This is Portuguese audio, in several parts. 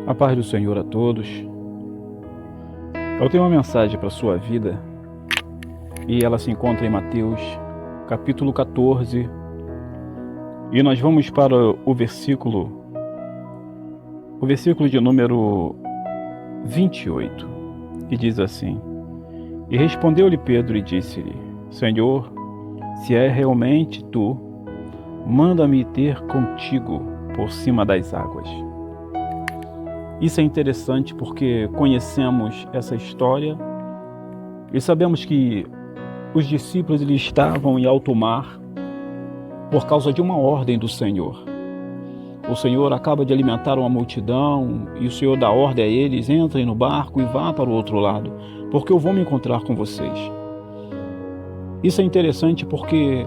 A paz do Senhor a todos. Eu tenho uma mensagem para a sua vida e ela se encontra em Mateus, capítulo 14, e nós vamos para o versículo de número 28, que diz assim: E respondeu-lhe Pedro e disse-lhe: Senhor, se é realmente tu, manda-me ter contigo por cima das águas. Isso é interessante porque conhecemos essa história e sabemos que os discípulos eles estavam em alto mar por causa de uma ordem do Senhor. O Senhor acaba de alimentar uma multidão e o Senhor dá ordem a eles: entrem no barco e vá para o outro lado, porque eu vou me encontrar com vocês. Isso é interessante porque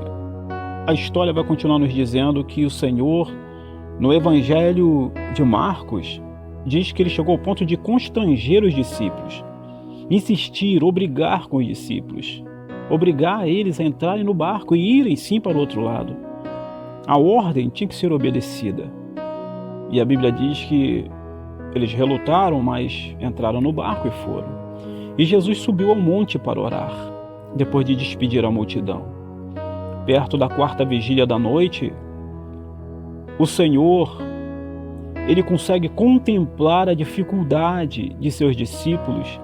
a história vai continuar nos dizendo que o Senhor, no Evangelho de Marcos, diz que ele chegou ao ponto de constranger os discípulos, insistir, obrigar com os discípulos, obrigar eles a entrarem no barco e irem sim para o outro lado. A ordem tinha que ser obedecida. E a Bíblia diz que eles relutaram, mas entraram no barco e foram. E Jesus subiu ao monte para orar, depois de despedir a multidão. Perto da quarta vigília da noite, o Senhor, ele consegue contemplar a dificuldade de seus discípulos,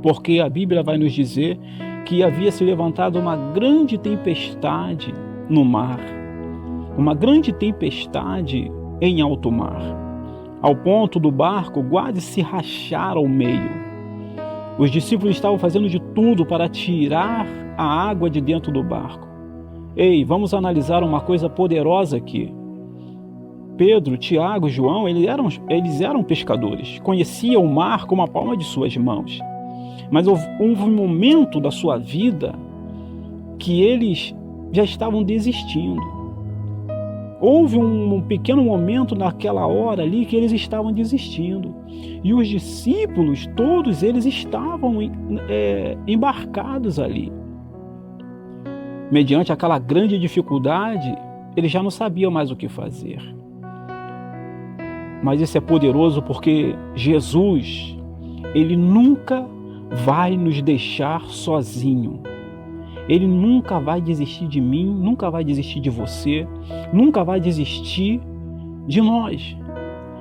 porque a Bíblia vai nos dizer que havia se levantado uma grande tempestade no mar, uma grande tempestade em alto mar, ao ponto do barco quase se rachar ao meio. Os discípulos estavam fazendo de tudo para tirar a água de dentro do barco. Ei, vamos analisar uma coisa poderosa aqui. Pedro, Tiago, João, eles eram pescadores, conheciam o mar como a palma de suas mãos. Mas houve um momento da sua vida que eles já estavam desistindo. Houve um pequeno momento naquela hora ali que eles estavam desistindo. E os discípulos, todos eles estavam embarcados ali. Mediante aquela grande dificuldade, eles já não sabiam mais o que fazer. Mas isso é poderoso porque Jesus, ele nunca vai nos deixar sozinho. Ele nunca vai desistir de mim, nunca vai desistir de você, nunca vai desistir de nós.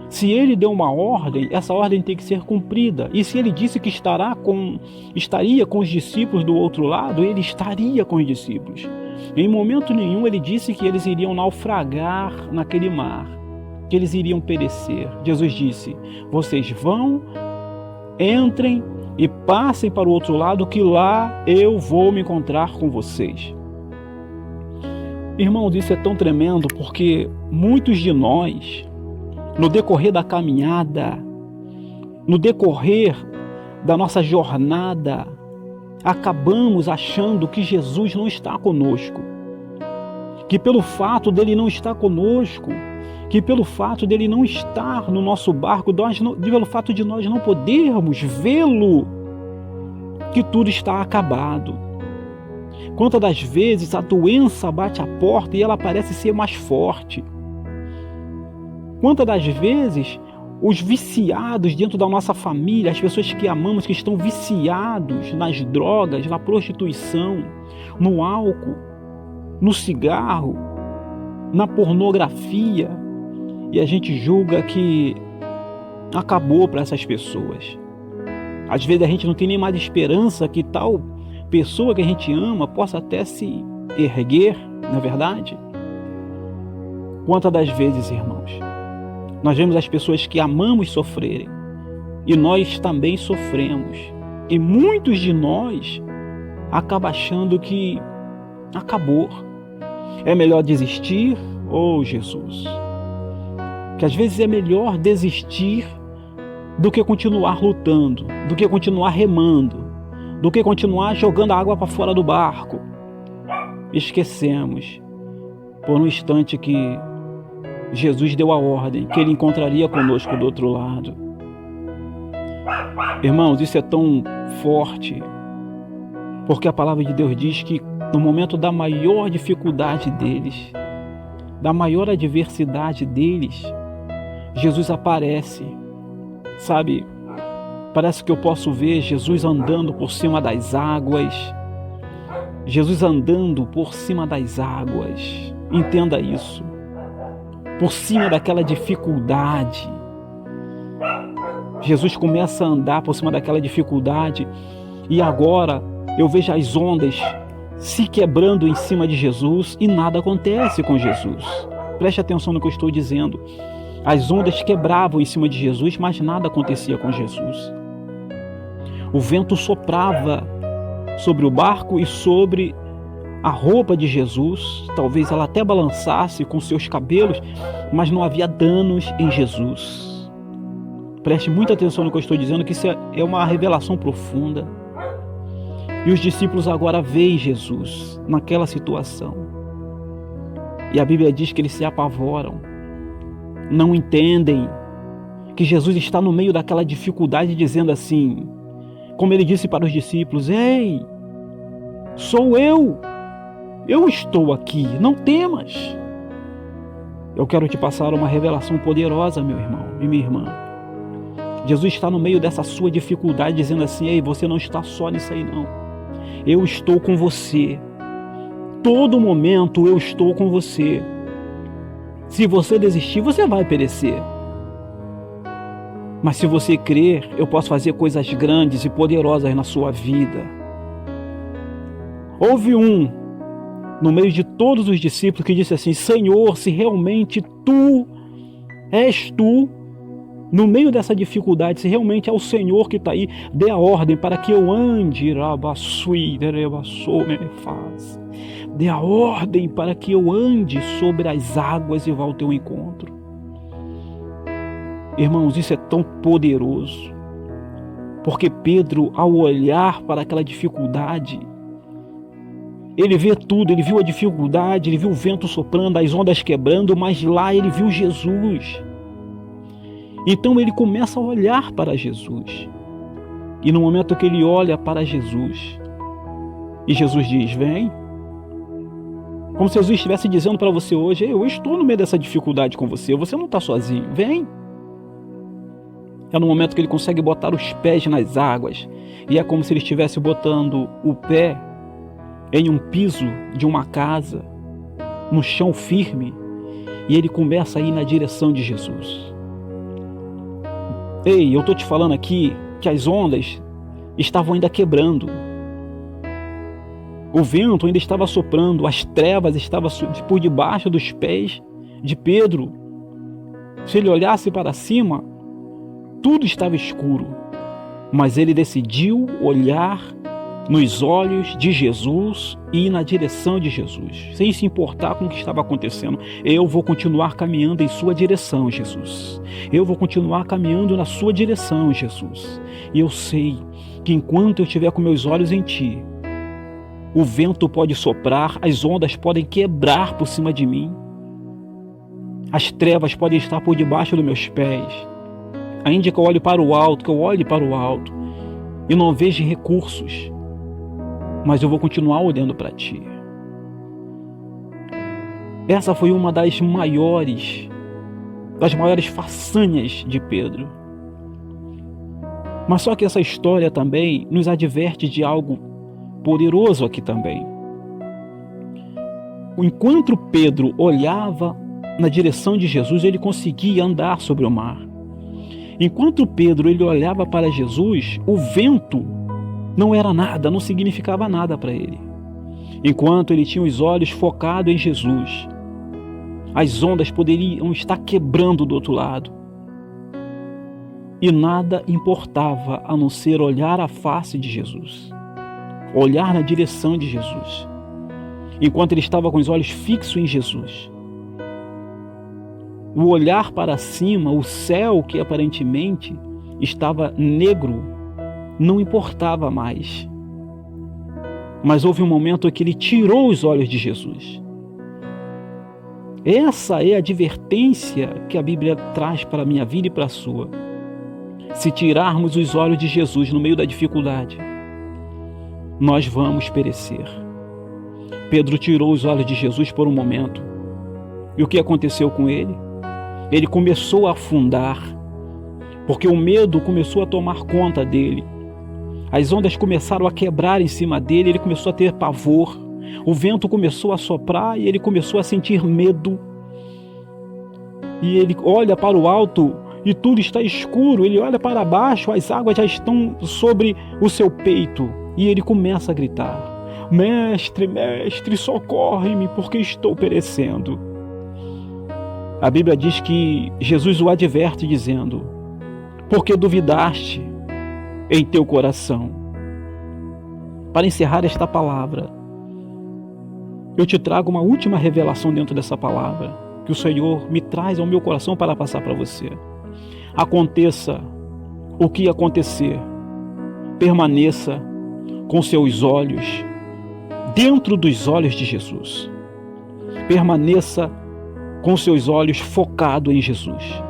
Se ele deu uma ordem, essa ordem tem que ser cumprida. E se ele disse que estaria com os discípulos do outro lado, ele estaria com os discípulos. Em momento nenhum ele disse que eles iriam naufragar naquele mar, que eles iriam perecer. Jesus disse: vocês vão, entrem e passem para o outro lado, que lá eu vou me encontrar com vocês. Irmãos, isso é tão tremendo porque muitos de nós, no decorrer da caminhada, no decorrer da nossa jornada, acabamos achando que Jesus não está conosco, que pelo fato dele não estar conosco, que pelo fato dele não estar no nosso barco, pelo fato de nós não podermos vê-lo, que tudo está acabado. Quantas das vezes a doença bate à porta e ela parece ser mais forte? Quantas das vezes os viciados dentro da nossa família, as pessoas que amamos, que estão viciados nas drogas, na prostituição, no álcool, no cigarro, na pornografia, e a gente julga que acabou para essas pessoas. Às vezes a gente não tem nem mais esperança que tal pessoa que a gente ama possa até se erguer, não é verdade? Quantas das vezes, irmãos, nós vemos as pessoas que amamos sofrerem e nós também sofremos. E muitos de nós acabam achando que acabou. É melhor desistir? Oh, Jesus! Que às vezes é melhor desistir do que continuar lutando, do que continuar remando, do que continuar jogando a água para fora do barco. Esquecemos por um instante que Jesus deu a ordem, que ele encontraria conosco do outro lado. Irmãos, isso é tão forte, porque a palavra de Deus diz que no momento da maior dificuldade deles, da maior adversidade deles, Jesus aparece Sabe, parece que eu posso ver Jesus andando por cima das águas. Jesus andando por cima das águas. Entenda isso. Por cima daquela dificuldade. Jesus começa a andar por cima daquela dificuldade e agora eu vejo as ondas se quebrando em cima de Jesus e nada acontece com Jesus. Preste atenção no que eu estou dizendo. As ondas quebravam em cima de Jesus, mas nada acontecia com Jesus. O vento soprava sobre o barco e sobre a roupa de Jesus. Talvez ela até balançasse com seus cabelos, mas não havia danos em Jesus. Preste muita atenção no que eu estou dizendo, que isso é uma revelação profunda. E os discípulos agora veem Jesus naquela situação. E a Bíblia diz que eles se apavoram. Não entendem que Jesus está no meio daquela dificuldade, dizendo assim, como ele disse para os discípulos: ei, sou eu estou aqui, não temas. Eu quero te passar uma revelação poderosa, meu irmão e minha irmã. Jesus está no meio dessa sua dificuldade, dizendo assim: ei, você não está só nisso aí não. Eu estou com você. Todo momento eu estou com você. Se você desistir, você vai perecer. Mas se você crer, eu posso fazer coisas grandes e poderosas na sua vida. Houve no meio de todos os discípulos, que disse assim: Senhor, se realmente Tu és Tu, no meio dessa dificuldade, se realmente é o Senhor que está aí, dê a ordem para que eu ande, dê a ordem para que eu ande sobre as águas e vá ao teu encontro. Irmãos, isso é tão poderoso, porque Pedro, ao olhar para aquela dificuldade, ele vê tudo, ele viu a dificuldade, ele viu o vento soprando, as ondas quebrando, mas lá ele viu Jesus. Então ele começa a olhar para Jesus. E no momento que ele olha para Jesus, e Jesus diz: vem. Como se Jesus estivesse dizendo para você hoje: eu estou no meio dessa dificuldade com você, você não está sozinho, vem. É no momento que ele consegue botar os pés nas águas, e é como se ele estivesse botando o pé em um piso de uma casa, no chão firme, e ele começa a ir na direção de Jesus. Ei, eu estou te falando aqui que as ondas estavam ainda quebrando. O vento ainda estava soprando, as trevas estavam por debaixo dos pés de Pedro. Se ele olhasse para cima, tudo estava escuro. Mas ele decidiu olhar nos olhos de Jesus e ir na direção de Jesus, sem se importar com o que estava acontecendo. Eu vou continuar caminhando em sua direção, Jesus. Eu vou continuar caminhando na sua direção, Jesus. E eu sei que enquanto eu estiver com meus olhos em ti, o vento pode soprar, as ondas podem quebrar por cima de mim, as trevas podem estar por debaixo dos meus pés, ainda que eu olhe para o alto, e não veja recursos, mas eu vou continuar olhando para ti. Essa foi uma das maiores façanhas de Pedro. Mas só que essa história também nos adverte de algo poderoso aqui também. Enquanto Pedro olhava na direção de Jesus, ele conseguia andar sobre o mar. Enquanto Pedro ele olhava para Jesus, o vento não era nada, não significava nada para ele. Enquanto ele tinha os olhos focados em Jesus, as ondas poderiam estar quebrando do outro lado. E nada importava a não ser olhar a face de Jesus, olhar na direção de Jesus. Enquanto ele estava com os olhos fixos em Jesus, o olhar para cima, o céu que aparentemente estava negro, não importava mais. Mas houve um momento em que ele tirou os olhos de Jesus. Essa é a advertência que a Bíblia traz para a minha vida e para a sua. Se tirarmos os olhos de Jesus no meio da dificuldade, nós vamos perecer. Pedro tirou os olhos de Jesus por um momento. E o que aconteceu com ele? Ele começou a afundar. porque o medo começou a tomar conta dele. As ondas começaram a quebrar em cima dele, ele começou a ter pavor. O vento começou a soprar e ele começou a sentir medo. E ele olha para o alto e tudo está escuro. Ele olha para baixo, as águas já estão sobre o seu peito. E ele começa a gritar: Mestre, mestre, socorre-me, porque estou perecendo. A Bíblia diz que Jesus o adverte dizendo: porque duvidaste em teu coração. Para encerrar esta palavra, eu te trago uma última revelação dentro dessa palavra, que o Senhor me traz ao meu coração para passar para você. Aconteça o que acontecer, permaneça com seus olhos dentro dos olhos de Jesus. Permaneça com seus olhos focados em Jesus.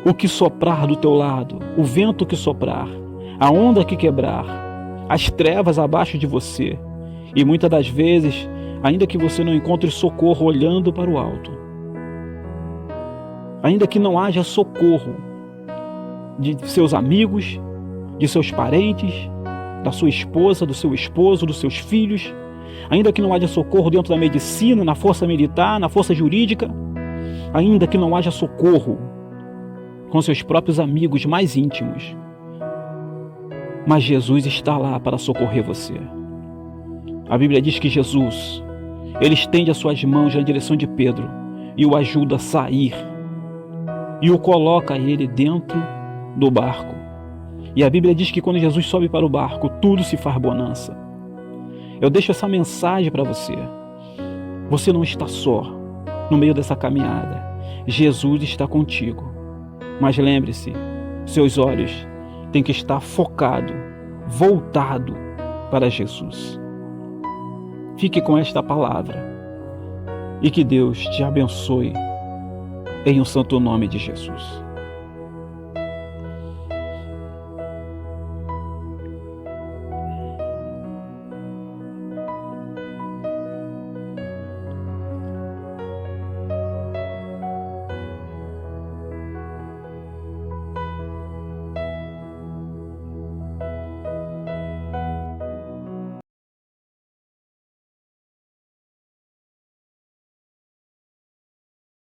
O que soprar do teu lado, o vento que soprar, a onda que quebrar, as trevas abaixo de você, e muitas das vezes, ainda que você não encontre socorro olhando para o alto, ainda que não haja socorro de seus amigos, de seus parentes, da sua esposa, do seu esposo, dos seus filhos, ainda que não haja socorro dentro da medicina, na força militar, na força jurídica, ainda que não haja socorro com seus próprios amigos mais íntimos, mas Jesus está lá para socorrer você. A Bíblia diz que Jesus, ele estende as suas mãos na direção de Pedro e o ajuda a sair e o coloca ele dentro do barco. E a Bíblia diz que quando Jesus sobe para o barco, tudo se faz bonança. Eu deixo essa mensagem para você. Você não está só no meio dessa caminhada. Jesus está contigo. Mas lembre-se, seus olhos têm que estar focados, voltados para Jesus. Fique com esta palavra e que Deus te abençoe em o santo nome de Jesus.